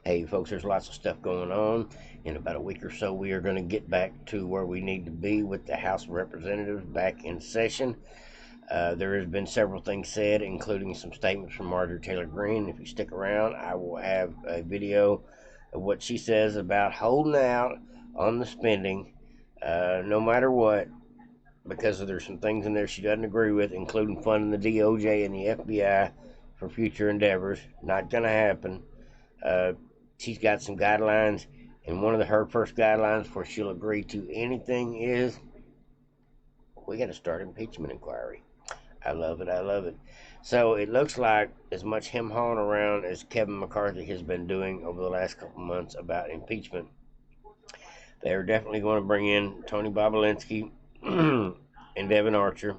Hey, folks, there's lots of stuff going on. In about a week or so, we are going to get back to where we need to be with the House of Representatives back in session. There has been several things said, including some statements from Marjorie Taylor Greene. If you stick around, I will have a video of what she says about holding out on the spending, no matter what, because there's some things in there she doesn't agree with, including funding the DOJ and the FBI for future endeavors. Not going to happen. Uh, she's got some guidelines, and one of her first guidelines where she'll agree to anything is we got to start impeachment inquiry. I love it. I love it. So it looks like as much him hauling around as Kevin McCarthy has been doing over the last couple months about impeachment. They're definitely going to bring in Tony Bobulinski and Devin Archer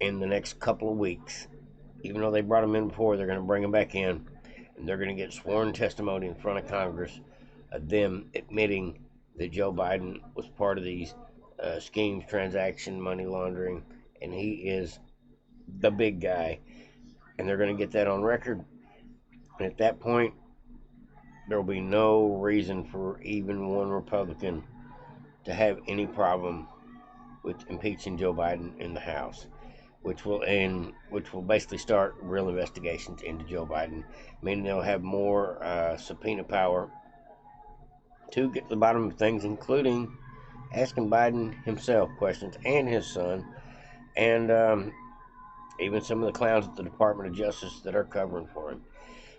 in the next couple of weeks. Even though they brought them in before, they're going to bring them back in, and they're going to get sworn testimony in front of Congress of them admitting that Joe Biden was part of these schemes, transaction, money laundering, and he is the big guy. And they're going to get that on record. And at that point, there will be no reason for even one Republican to have any problem with impeaching Joe Biden in the House, which will basically start real investigations into Joe Biden, meaning they'll have more subpoena power to get to the bottom of things, including asking Biden himself questions and his son, and even some of the clowns at the Department of Justice that are covering for him.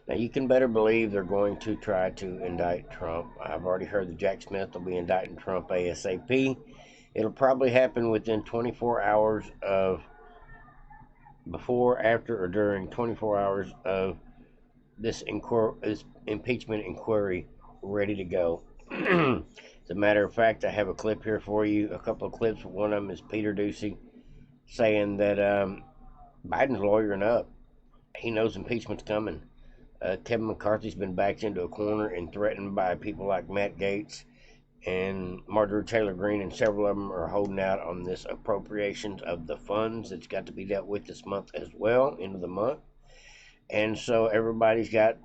Now, you can better believe they're going to try to indict Trump. I've already heard that Jack Smith will be indicting Trump ASAP. It'll probably happen within 24 hours of before, after, or during 24 hours of this impeachment inquiry ready to go. As a matter of fact, I have a clip here for you, a couple of clips. One of them is Peter Ducey saying that Biden's lawyering up. He knows impeachment's coming. Kevin McCarthy's been backed into a corner and threatened by people like Matt Gaetz and Marjorie Taylor Greene, and several of them are holding out on this appropriations of the funds that's got to be dealt with this month as well, end of the month. And so everybody's got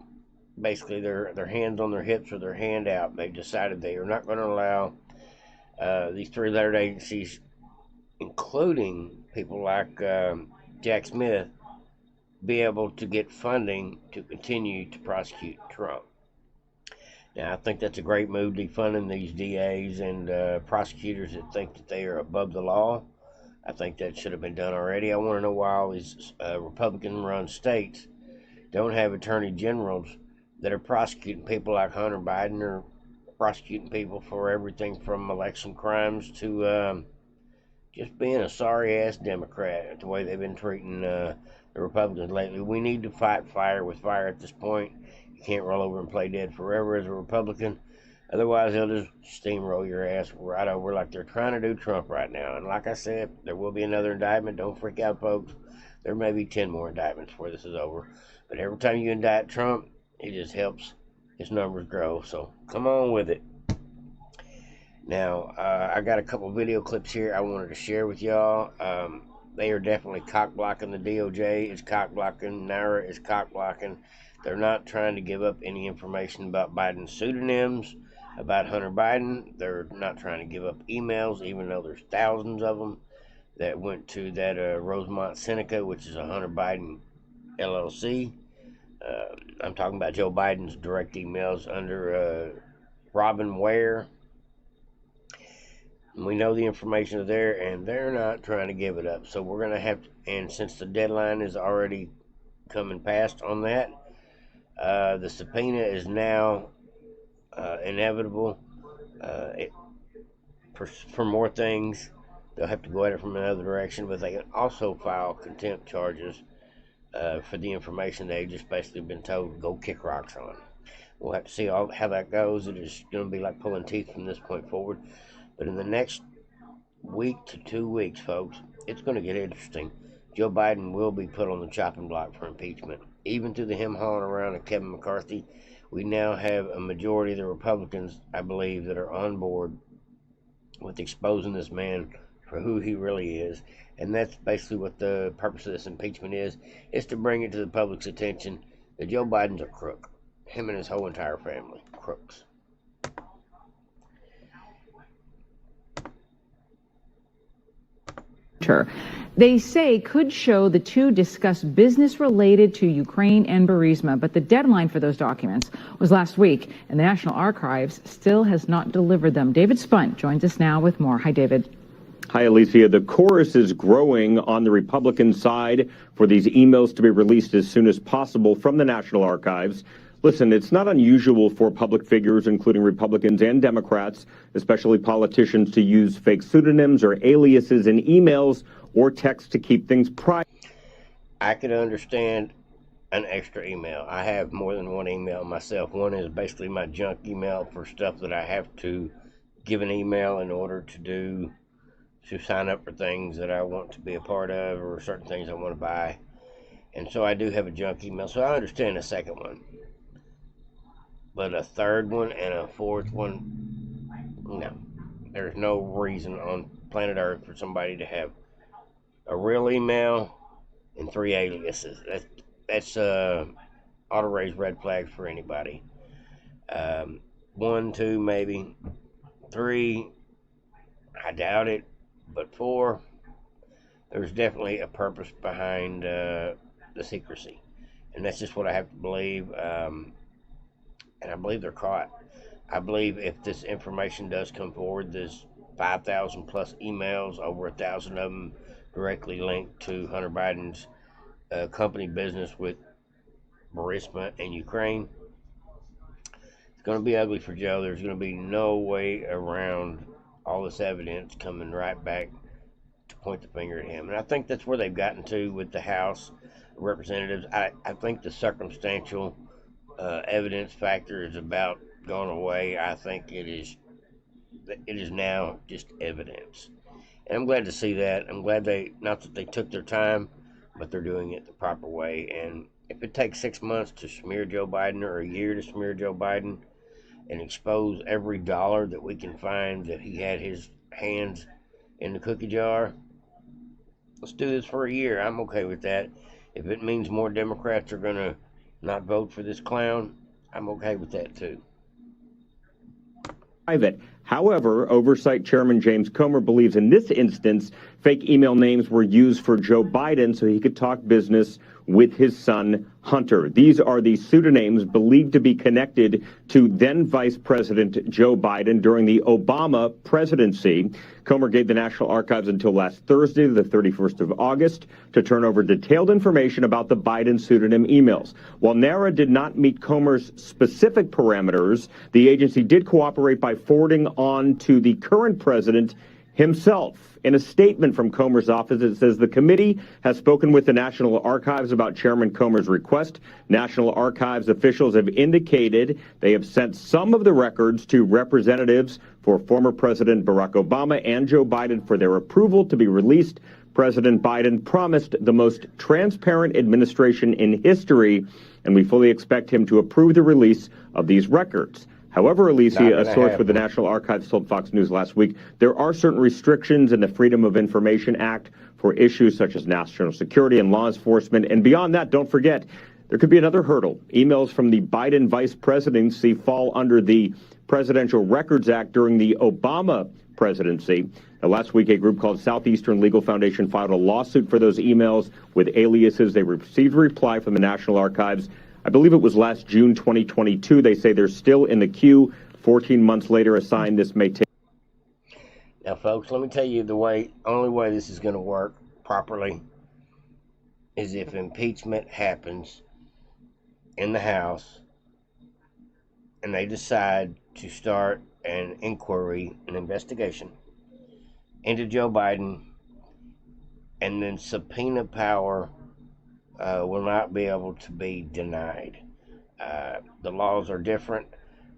basically their hands on their hips or their hand out. They've decided they are not going to allow these three-lettered agencies, including people like Jack Smith, be able to get funding to continue to prosecute Trump. Now, I think that's a great move, defunding these DAs and prosecutors that think that they are above the law. I think that should have been done already. I want to know why all these Republican-run states don't have attorney generals that are prosecuting people like Hunter Biden, or prosecuting people for everything from election crimes to just being a sorry-ass Democrat, the way they've been treating the Republicans lately. We need to fight fire with fire at this point. You can't roll over and play dead forever as a Republican. Otherwise, they'll just steamroll your ass right over like they're trying to do Trump right now. And like I said, there will be another indictment. Don't freak out, folks. There may be 10 more indictments before this is over. But every time you indict Trump, it just helps his numbers grow. So come on with it. Now, I got a couple video clips here I wanted to share with y'all. They are definitely cock blocking. The DOJ is cock blocking. NARA is cock blocking. They're not trying to give up any information about Biden's pseudonyms, about Hunter Biden. They're not trying to give up emails, even though there's thousands of them that went to that Rosemont Seneca, which is a Hunter Biden LLC. I'm talking about Joe Biden's direct emails under Robin Ware. We know the information is there, and they're not trying to give it up. So we're going to have to, and since the deadline is already coming past on that, the subpoena is now inevitable. For more things, they'll have to go at it from another direction, but they can also file contempt charges for the information they've just basically been told to go kick rocks on. We'll have to see how that goes. It is going to be like pulling teeth from this point forward. But in the next week to 2 weeks, folks, it's going to get interesting. Joe Biden will be put on the chopping block for impeachment. Even through the him hauling around of Kevin McCarthy, we now have a majority of the Republicans, I believe, that are on board with exposing this man for who he really is. And that's basically what the purpose of this impeachment is to bring it to the public's attention that Joe Biden's a crook. Him and his whole entire family, crooks. They say could show the two discuss business related to Ukraine and Burisma, but the deadline for those documents was last week, and the National Archives still has not delivered them. David Spunt joins us now with more. Hi, David. Hi, Alicia. The chorus is growing on the Republican side for these emails to be released as soon as possible from the National Archives. Listen, it's not unusual for public figures, including Republicans and Democrats, especially politicians, to use fake pseudonyms or aliases in emails or text to keep things private. I could understand an extra email. I have more than one email myself. One is basically my junk email for stuff that I have to give an email in order to sign up for things that I want to be a part of or certain things I want to buy. And so I do have a junk email. So I understand the second one. But a third one and a fourth one, no. There's no reason on planet Earth for somebody to have a real email and 3 aliases. That's ought to raise red flags for anybody. 1, 2, maybe 3. I doubt it, but 4. There's definitely a purpose behind the secrecy, and that's just what I have to believe. And I believe they're caught. I believe if this information does come forward, there's 5,000 plus emails, over 1,000 of them directly linked to Hunter Biden's company business with Burisma and Ukraine. It's going to be ugly for Joe. There's going to be no way around all this evidence coming right back to point the finger at him. And I think that's where they've gotten to with the House of Representatives. I think the circumstantial evidence factor is about gone away. I think it is now just evidence. And I'm glad to see that. I'm glad not that they took their time, but they're doing it the proper way. And if it takes 6 months to smear Joe Biden or a year to smear Joe Biden and expose every dollar that we can find that he had his hands in the cookie jar, let's do this for a year. I'm okay with that. If it means more Democrats are going to not vote for this clown, I'm okay with that too. Private. However, Oversight Chairman James Comer believes in this instance, fake email names were used for Joe Biden so he could talk business with his son, Hunter. These are the pseudonyms believed to be connected to then Vice President Joe Biden during the Obama presidency. Comer gave the National Archives until last Thursday, the 31st of August, to turn over detailed information about the Biden pseudonym emails. While NARA did not meet Comer's specific parameters, the agency did cooperate by forwarding on to the current president himself. In a statement from Comer's office, it says the committee has spoken with the National Archives about Chairman Comer's request. National Archives officials have indicated they have sent some of the records to representatives for former President Barack Obama and Joe Biden for their approval to be released. President Biden promised the most transparent administration in history, and we fully expect him to approve the release of these records. However, Alicia, a source with the National Archives told Fox News last week, there are certain restrictions in the Freedom of Information Act for issues such as national security and law enforcement. And beyond that, don't forget, there could be another hurdle. Emails from the Biden vice presidency fall under the Presidential Records Act during the Obama presidency. Now, last week, a group called Southeastern Legal Foundation filed a lawsuit for those emails with aliases. They received a reply from the National Archives. I believe it was last June 2022. They say they're still in the queue. 14 months later, a sign this may take. Now, folks, let me tell you only way this is going to work properly is if impeachment happens in the House and they decide to start an inquiry, an investigation into Joe Biden, and then subpoena power will not be able to be denied. The laws are different.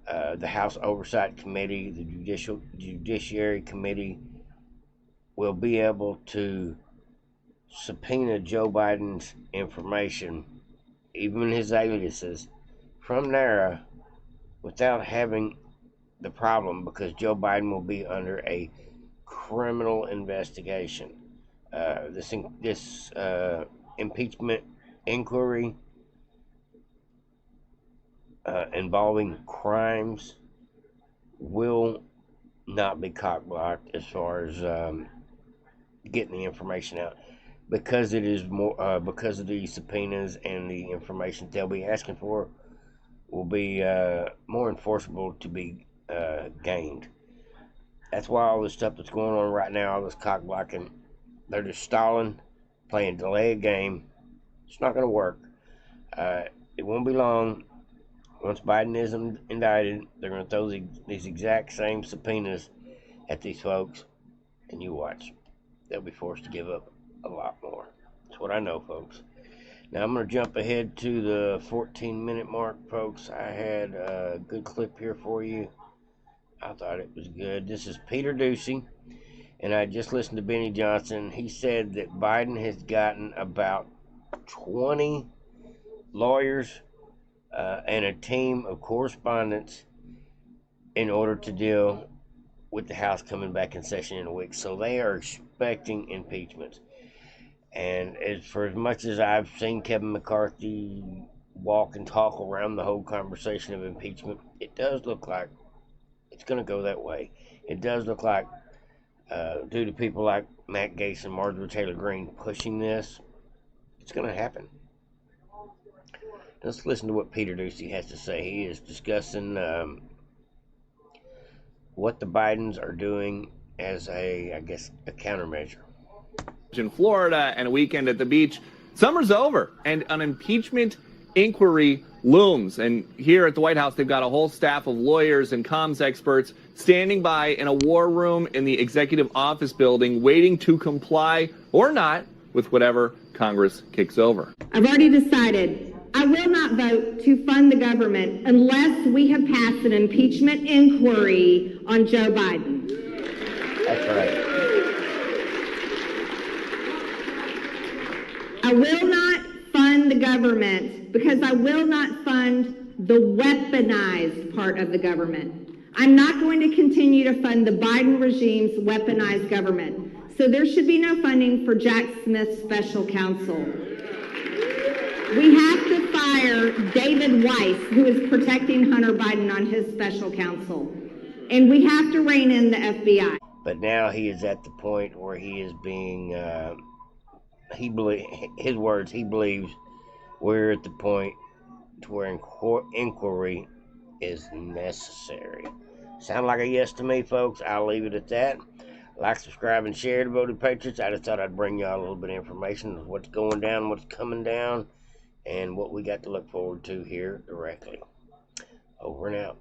The House Oversight Committee, the Judiciary Committee will be able to subpoena Joe Biden's information, even his aliases, from NARA without having the problem, because Joe Biden will be under a criminal investigation. This impeachment inquiry involving crimes will not be cock-blocked as far as getting the information out, because it is more because of the subpoenas and the information they'll be asking for will be more enforceable to be gained. That's why all this stuff that's going on right now, all this cock-blocking, they're just stalling, playing delay a game. It's not going to work. It won't be long. Once Biden is indicted, they're going to throw these exact same subpoenas at these folks, and you watch. They'll be forced to give up a lot more. That's what I know, folks. Now I'm going to jump ahead to the 14-minute mark, folks. I had a good clip here for you. I thought it was good. This is Peter Ducey, and I just listened to Benny Johnson. He said that Biden has gotten about 20 lawyers and a team of correspondents in order to deal with the House coming back in session in a week. So they are expecting impeachments. And for as much as I've seen Kevin McCarthy walk and talk around the whole conversation of impeachment, it does look like it's going to go that way. It does look like, due to people like Matt Gaetz and Marjorie Taylor Greene pushing this, it's going to happen. Let's listen to what Peter Ducey has to say. He is discussing what the Bidens are doing as a countermeasure. In Florida and a weekend at the beach, summer's over and an impeachment inquiry looms. And here at the White House, they've got a whole staff of lawyers and comms experts standing by in a war room in the executive office building, waiting to comply or not with whatever Congress kicks over. I've already decided I will not vote to fund the government unless we have passed an impeachment inquiry on Joe Biden. That's right. I will not fund the government because I will not fund the weaponized part of the government. I'm not going to continue to fund the Biden regime's weaponized government. So there should be no funding for Jack Smith's special counsel. We have to fire David Weiss, who is protecting Hunter Biden on his special counsel. And we have to rein in the FBI. But now he is at the point where he is being, he believes we're at the point to where inquiry is necessary. Sound like a yes to me, folks? I'll leave it at that. Like, subscribe, and share, Devoted Patriots. I just thought I'd bring y'all a little bit of information of what's going down, what's coming down, and what we got to look forward to here directly. Over and out.